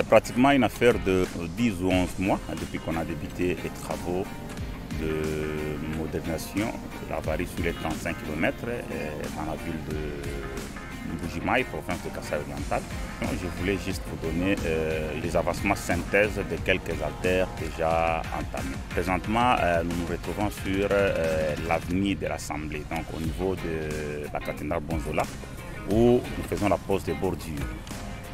Pratiquement une affaire de 10 ou 11 mois depuis qu'on a débuté les travaux de modernisation de la varie sur les 35 km dans la ville de Mbujimaï, province de Kasaï-Oriental. Je voulais juste vous donner les avancements synthèse de quelques artères déjà entamés. Présentement, nous nous retrouvons sur l'avenue de l'Assemblée, donc au niveau de la cathédrale Bonzola, où nous faisons la pose des bordures.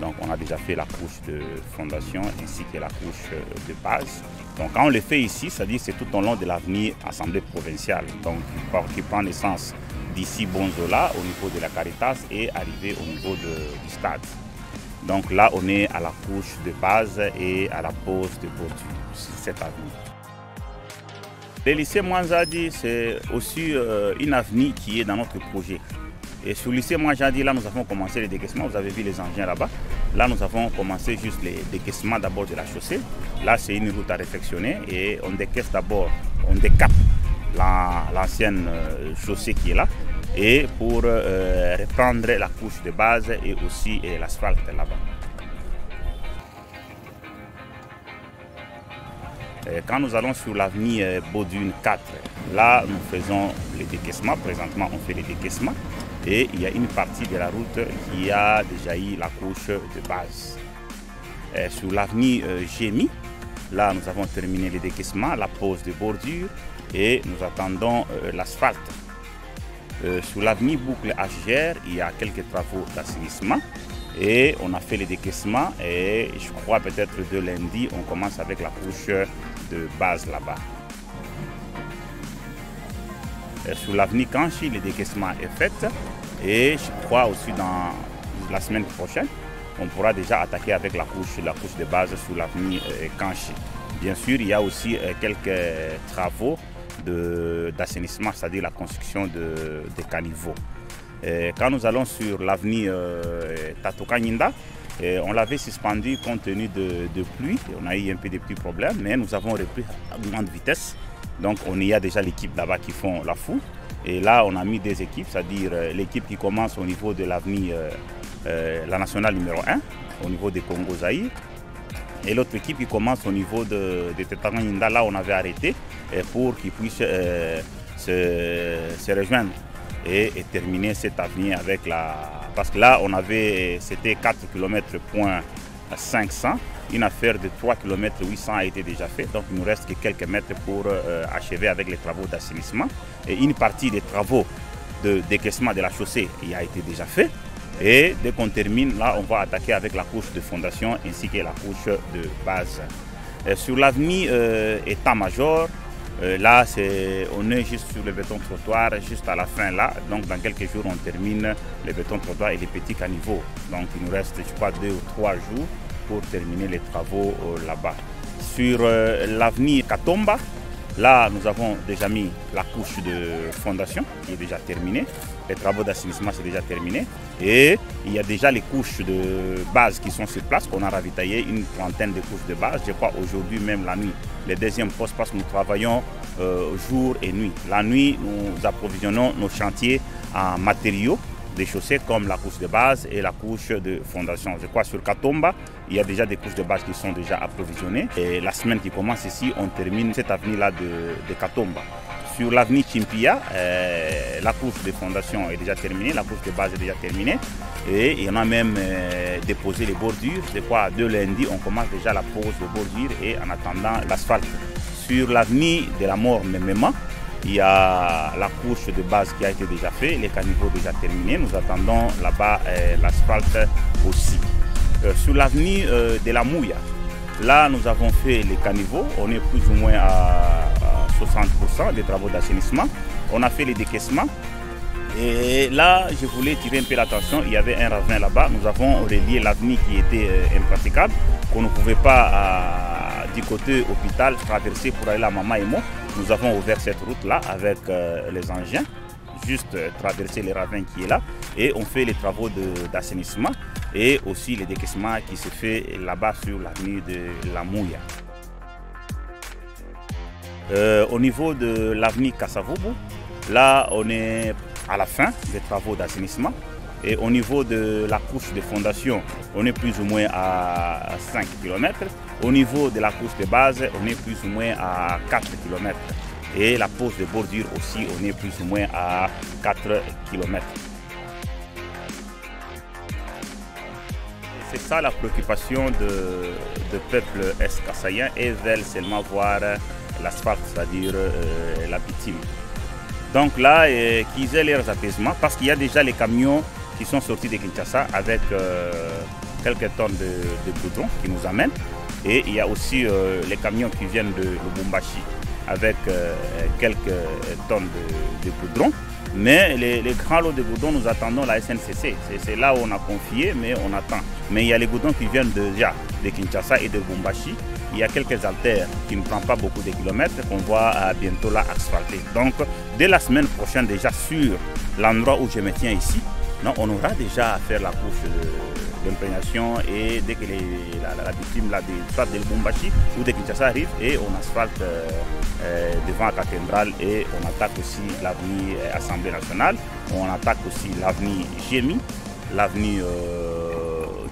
Donc on a déjà fait la couche de fondation ainsi que la couche de base. Donc quand on le fait ici, c'est-à-dire c'est tout au long de l'avenue Assemblée provinciale, donc qui prend naissance d'ici Bonzola au niveau de la Caritas et arriver au niveau du stade. Donc là on est à la couche de base et à la pose de bordure sur cette avenue. Le lycée Mwanzadi, c'est aussi une avenue qui est dans notre projet. Et sur le lycée Mwanzadi, là nous avons commencé les décaissements, vous avez vu les engins là-bas. Là nous avons commencé juste les décaissements d'abord de la chaussée. Là c'est une route à réfectionner et on décaisse d'abord, on décape l'ancienne chaussée qui est là. Et pour reprendre la couche de base et aussi l'asphalte là-bas. Quand nous allons sur l'avenue Baudune 4, là nous faisons les décaissements, présentement on fait les décaissements et il y a une partie de la route qui a déjà eu la couche de base. Sur l'avenue Gémi, là nous avons terminé les décaissements, la pose de bordure et nous attendons l'asphalte. Sur l'avenue Boucle HGR, il y a quelques travaux d'assainissement et on a fait les décaissements et je crois peut-être de lundi, on commence avec la couche de base là-bas. Sur l'avenue Kanchi, le décaissement est fait et je crois aussi dans la semaine prochaine, on pourra déjà attaquer avec la couche de base sur l'avenue Kanchi. Bien sûr, il y a aussi quelques travaux d'assainissement, c'est-à-dire la construction des caniveaux. Quand nous allons sur l'avenue Tatoka-Nyinda, on l'avait suspendu compte tenu de pluie, on a eu un peu de petits problèmes, mais nous avons repris à grande vitesse. Donc on y a déjà l'équipe là-bas qui font la foule. Et là on a mis des équipes, c'est-à-dire l'équipe qui commence au niveau de l'avenue la nationale numéro 1, au niveau des Congo-Zaïre. Et l'autre équipe qui commence au niveau de Tatoka-Nyinda, là on avait arrêté pour qu'ils puissent se rejoindre et terminer cette avenue avec la... Parce que là on avait, c'était 4 km point 500, une affaire de 3 km 800 a été déjà faite, donc il nous reste que quelques mètres pour achever avec les travaux d'assainissement. Et une partie des travaux de décaissement de la chaussée il a été déjà fait. Et dès qu'on termine, là, on va attaquer avec la couche de fondation ainsi que la couche de base. Sur l'avenue État-Major, là, on est juste sur le béton trottoir, juste à la fin là. Donc, dans quelques jours, on termine le béton trottoir et les petits caniveaux. Donc, il nous reste, je crois, 2 ou 3 jours pour terminer les travaux là-bas. Sur l'avenue Katomba, là, nous avons déjà mis la couche de fondation qui est déjà terminée. Les travaux d'assainissement, c'est déjà terminé. Et il y a déjà les couches de base qui sont sur place, qu'on a ravitaillé une trentaine de couches de base. Je crois aujourd'hui même la nuit. Les deuxièmes postes, parce que nous travaillons jour et nuit. La nuit, nous approvisionnons nos chantiers en matériaux des chaussées comme la couche de base et la couche de fondation. Je crois sur Katomba, il y a déjà des couches de base qui sont déjà approvisionnées. Et la semaine qui commence ici, on termine cette avenue-là de Katomba. Sur l'avenue Chimpia, la couche de fondation est déjà terminée, la couche de base est déjà terminée. Et il y en a même déposé les bordures. Je crois de lundi, on commence déjà la pose de bordures et en attendant l'asphalte. Sur l'avenue de la mort Memema, il y a la couche de base qui a été déjà faite, les caniveaux déjà terminés. Nous attendons là-bas l'asphalte aussi. Sur l'avenue de la Mouya, là nous avons fait les caniveaux. On est plus ou moins à 60% des travaux d'assainissement. On a fait les décaissements. Et là, je voulais tirer un peu l'attention. Il y avait un ravin là-bas. Nous avons relié l'avenue qui était impraticable, qu'on ne pouvait pas du côté hôpital traverser pour aller à Mama Emo. Nous avons ouvert cette route-là avec les engins, juste traverser le ravin qui est là. Et on fait les travaux d'assainissement et aussi les décaissements qui se fait là-bas sur l'avenue de la Mouya. Au niveau de l'avenue Kasavubu, là on est à la fin des travaux d'assainissement. Et au niveau de la couche de fondation, on est plus ou moins à 5 km. Au niveau de la couche de base, on est plus ou moins à 4 km. Et la pose de bordure aussi, on est plus ou moins à 4 km. C'est ça la préoccupation de peuple est-kassaïen. Ils veulent seulement voir l'asphalte, c'est-à-dire la bitume. Donc là, qu'ils aient leurs apaisements, parce qu'il y a déjà les camions qui sont sortis de Kinshasa avec quelques tonnes de goudron qui nous amènent. Et il y a aussi les camions qui viennent de Lubumbashi avec quelques tonnes de goudron. Mais les grands lots de goudron, nous attendons la SNCC. C'est là où on a confié, mais on attend. Mais il y a les goudrons qui viennent déjà de Kinshasa et de Lubumbashi. Il y a quelques haltères qui ne prennent pas beaucoup de kilomètres qu'on va bientôt là asphalter. Donc, dès la semaine prochaine, déjà sur l'endroit où je me tiens ici, non, on aura déjà à faire la couche d'imprégnation et dès que la bitume soit de Lubumbashi ou de Kinshasa arrive, et on asphalte devant la cathédrale et on attaque aussi l'avenue Assemblée nationale, on attaque aussi l'avenue Jémi, l'avenue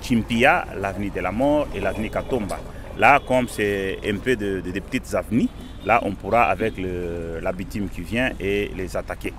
Chimpia, l'avenue de la Mort et l'avenue Katomba. Là, comme c'est un peu de petites avenues, là on pourra avec la bitume qui vient et les attaquer.